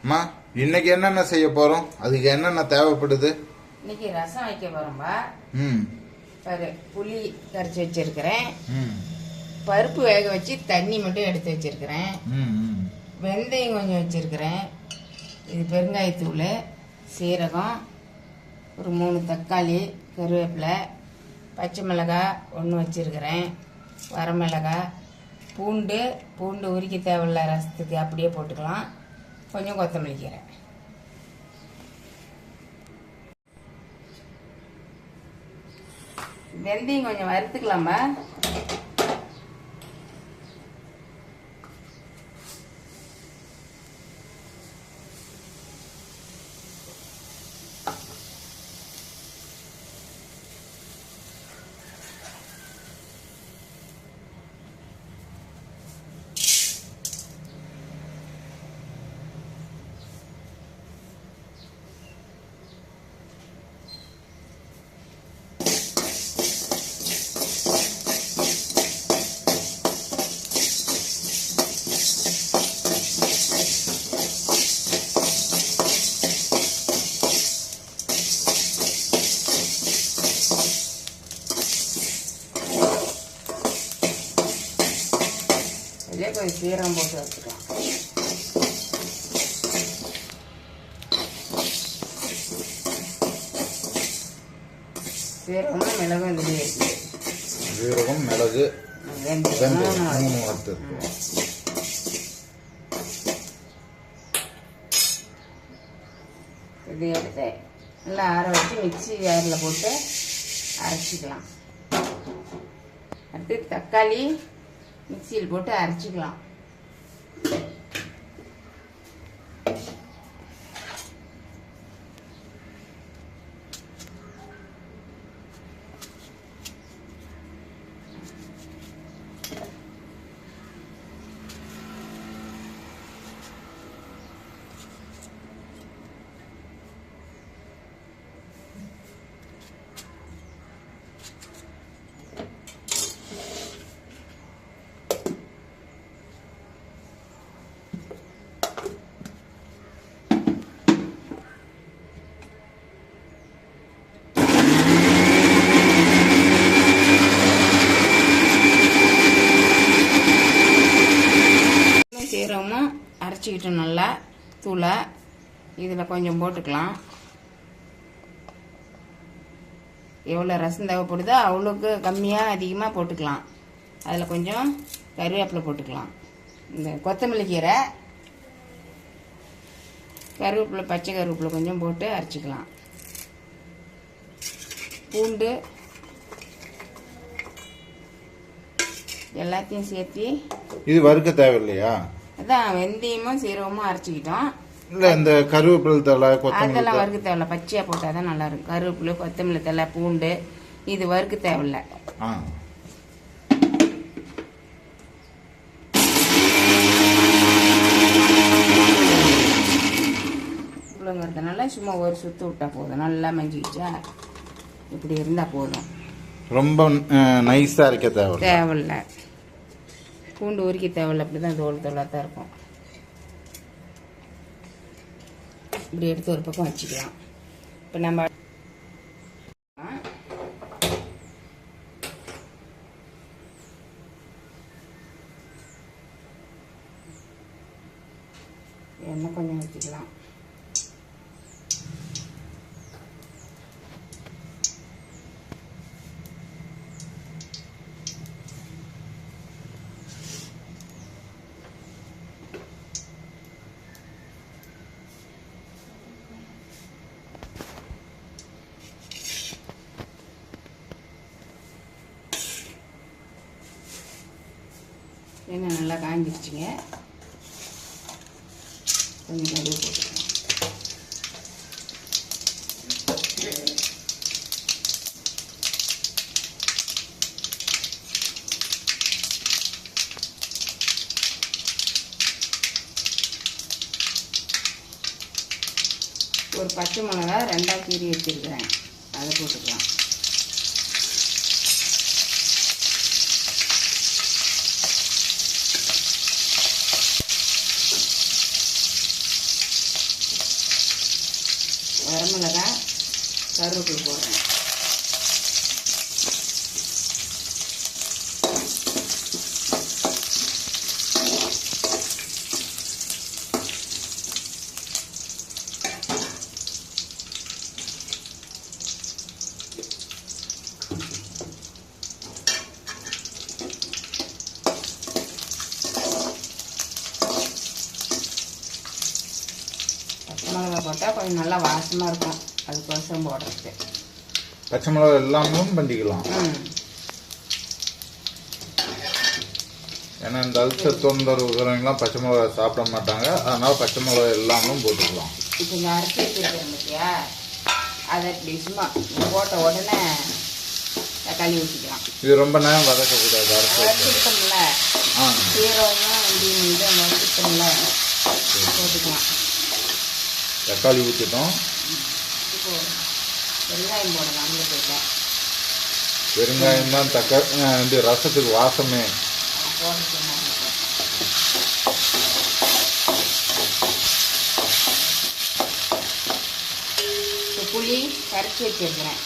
அம்மா, இன்னைக்கு என்னென்ன செய்ய போறோம்? அதுக்கு என்னென்ன தேவைப்படுது? இன்னைக்கு ரசம் வைக்க போறோம்பா. ம். புளி கரைச்சி வச்சிருக்கிறேன். ம். பருப்பு வேக வச்சு தண்ணி மட்டும் எடுத்து வச்சிருக்கிறேன். ம். வெந்தயம் கொஞ்சம் வச்சிருக்கிறேன். இது பெருங்காயத்தூள், சீரகம், ஒரு 3 தக்காளி, கருவேப்பிலை, பச்சை மிளகாய் 1 வச்சிருக்கிறேன், வரமிளகாய், பூண்டு உரிக்க தேவையில்ல, ரசத்துக்கு அப்படியே போட்டுக்கலாம், கொஞ்சம் கொத்தமல்லி கீரை. வெந்தயம் கொஞ்சம் வறுத்துக்கலாமா? இதே கொஞ்சம் சீரகம் போட்டு வச்சுக்கலாம். சீரகம், மிளகு, சீரகம், மிளகு, வெந்தயம் வறுத்து. இது எடுத்து நல்லா ஆற வச்சு மிக்சி ஜாரில் போட்டு அரைச்சிக்கலாம். அடுத்து தக்காளி மிக்சியில் போட்டு அரைச்சிக்கலாம். சீரகமும் அரைச்சிக்கிட்டோம் நல்லா தூளை இதில் கொஞ்சம் போட்டுக்கலாம். எவ்வளோ ரசம் தேவைப்படுதோ அவ்வளோக்கு கம்மியாக அதிகமாக போட்டுக்கலாம். அதில் கொஞ்சம் கருவேப்பிலை போட்டுக்கலாம், இந்த கொத்தமல்லி கீரை, கருவேப்பிலை, பச்சை கருவேப்பிலை கொஞ்சம் போட்டு அரைச்சிக்கலாம். பூண்டு எல்லாத்தையும் சேர்த்து. இது வறுக்க தேவையில்லையா? அதான் வெந்தயமும் சீரகமும் அரைச்சிக்கிட்டோம். இல்லை, இந்த கருவேப்பிலை தழை, கொத்தமல்லி அதெல்லாம் வறுக்க தேவையில்ல, பச்சையாக போட்டால் தான் நல்லா இருக்கும். கருவேப்பிலை, கொத்தமல்லி தழை, பூண்டு இது வறுக்க தேவையில்ல. இவ்வளோங்கிறதுனால சும்மா ஒரு சுற்று விட்டா போதும். நல்லா மஞ்சிக்கிச்சா இப்படி இருந்தால் போதும். ரொம்ப நைஸாக இருக்க தேவையில்ல. பூண்டு உரிக்க தேவையில்ல, அப்படி தான் தோல் தோலாக தான் இருக்கும். இப்படி எடுத்து ஒரு பக்கம் வச்சுக்கலாம். இப்போ நம்ம எண்ணெய் கொஞ்சம் ஊற்றிக்கலாம். எண்ணெய் நல்லா காஞ்சிருச்சுங்க. கொஞ்சம் கடுகு போட்டுக்கலாம். ஒரு பச்சை மிளகா 2ஆக கீறி வச்சுருக்கிறேன், அதை போட்டுக்கலாம். வரமிளகாய், கருவேப்பிலை போடுறேன். பச்சை மிளகா போட்டால் கொஞ்சம் நல்லா வாசமாக இருக்கும், அதுக்கோசரம் போடுறது. பச்சை மிளகா எல்லாமும் பண்ணிக்கலாம். ஏன்னா இந்த அல்சர் தொந்தரவு இருக்கிறவங்களாம் பச்சை மிளகா சாப்பிட மாட்டாங்க, அதனால பச்சை மிளகா எல்லாமும் போட்டுக்கலாம். இப்போ இந்த அரைச்சி வச்சுருக்கேன் பார்த்தியா, அதை இப்படி சும்மா போட்ட உடனே தக்காளி ஊற்றிக்கலாம். இது ரொம்ப நேரம் வதக்கக்கூடாது. வறுத்துட்டோம்ல, சீரகம் இதை வறுத்துட்டோம்ல, போட்டுக்கலாம். தக்காளி ஊற்றிட்டோம். இப்போ வெங்காயம் போடலாம். போயிட்டேன் பெருங்காயம் தான் இந்த ரசத்துக்கு வாசமே. புளி கரைச்சி வச்சிருக்கிறேன்.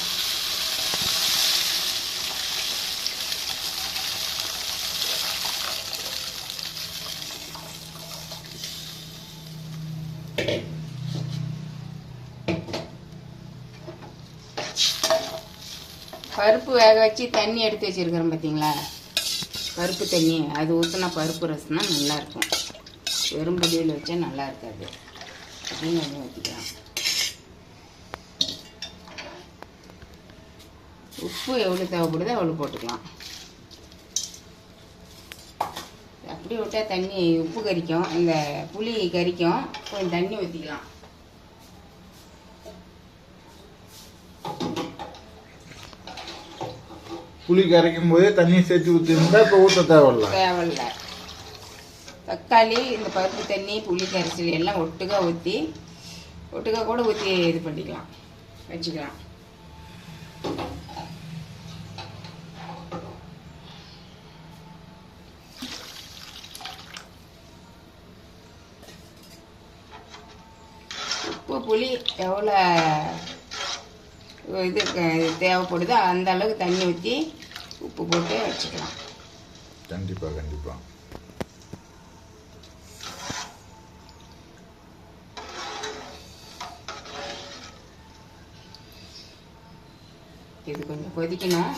பருப்பு வேக வச்சு தண்ணி எடுத்து வச்சிருக்கிறேன் பார்த்தீங்களா, பருப்பு தண்ணி, அது ஊற்றினா பருப்பு ரசம்னா நல்லாயிருக்கும். வெறும் பொடியில் வச்சா நல்லா இருக்காது. அப்படின்னு கொஞ்சம் ஊற்றிக்கலாம். உப்பு எவ்வளோ தேவைப்படுதோ அவ்வளோ போட்டுக்கலாம். அப்படி விட்டால் தண்ணி உப்பு கறிக்கும், இந்த புளி கறிக்கும். கொஞ்சம் தண்ணி ஊற்றிக்கலாம். புளி கரைக்கும் போதே தண்ணி சேர்த்து ஊற்றிருந்தா இப்போ ஊற்ற தேவையில்ல. தக்காளி, இந்த பருப்பு தண்ணி, புளி கரைசல் எல்லாம் ஒட்டுக்கா கூட ஊற்றி இது பண்ணிக்கலாம், வச்சுக்கலாம். உப்பு புளி எவ்வளோ இது தேவைப்படுதோ அந்த அளவுக்கு தண்ணி ஊற்றி உப்பு போட்டு வச்சுக்கலாம். கண்டிப்பாக. இது கொஞ்சம் கொதிக்கணும்.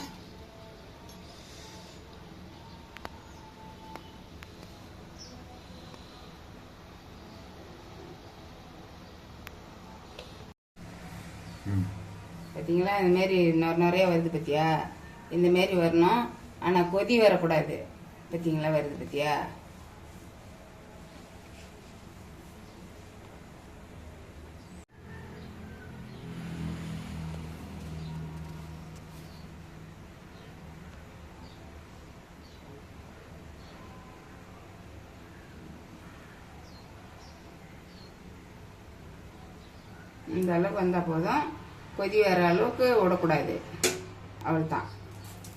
பார்த்தீங்களா, இந்தமாரி நிறைய வருது பார்த்தியா, இந்தமாரி வரணும். ஆனால் கொதி வரக்கூடாது. பார்த்தீங்களா, வருது பார்த்தியா. இந்த அளவுக்கு வந்தால் போதும். கொதி வர அளவுக்கு விடக்கூடாது. அவ்வளோதான்.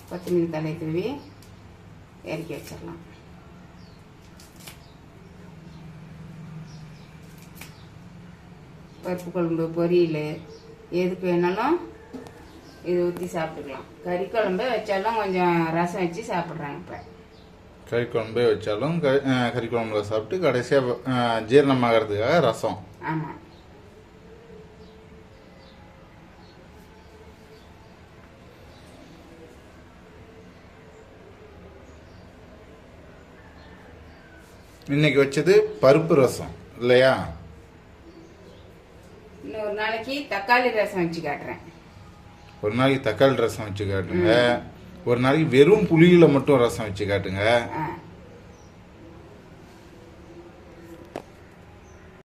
கொத்தமல்லி தலை தூவி இறக்கி வச்சிடலாம். பருப்பு குழம்பு, பொரியல் எதுக்கு வேணாலும் இது ஊற்றி சாப்பிட்டுக்கலாம். கறி குழம்பு வச்சாலும் கொஞ்சம் ரசம் வச்சு சாப்பிட்றாங்க. இப்போ கறி குழம்பே வச்சாலும் கறி குழம்புல சாப்பிட்டு கடைசியாக ஜீரணமாகறதுக்காக ரசம். ஆமாம். இன்னைக்கு வச்சது பருப்பு ரசம் இல்லையா? இன்னொரு நாளைக்கு தக்காளி ரசம் வச்சு காட்டுறேன். ஒரு நாளைக்கு தக்காளி ரசம் வச்சு காட்டுங்க. ஒரு நாளைக்கு வெறும் புளியில மட்டும் ரசம் வச்சு காட்டுங்க.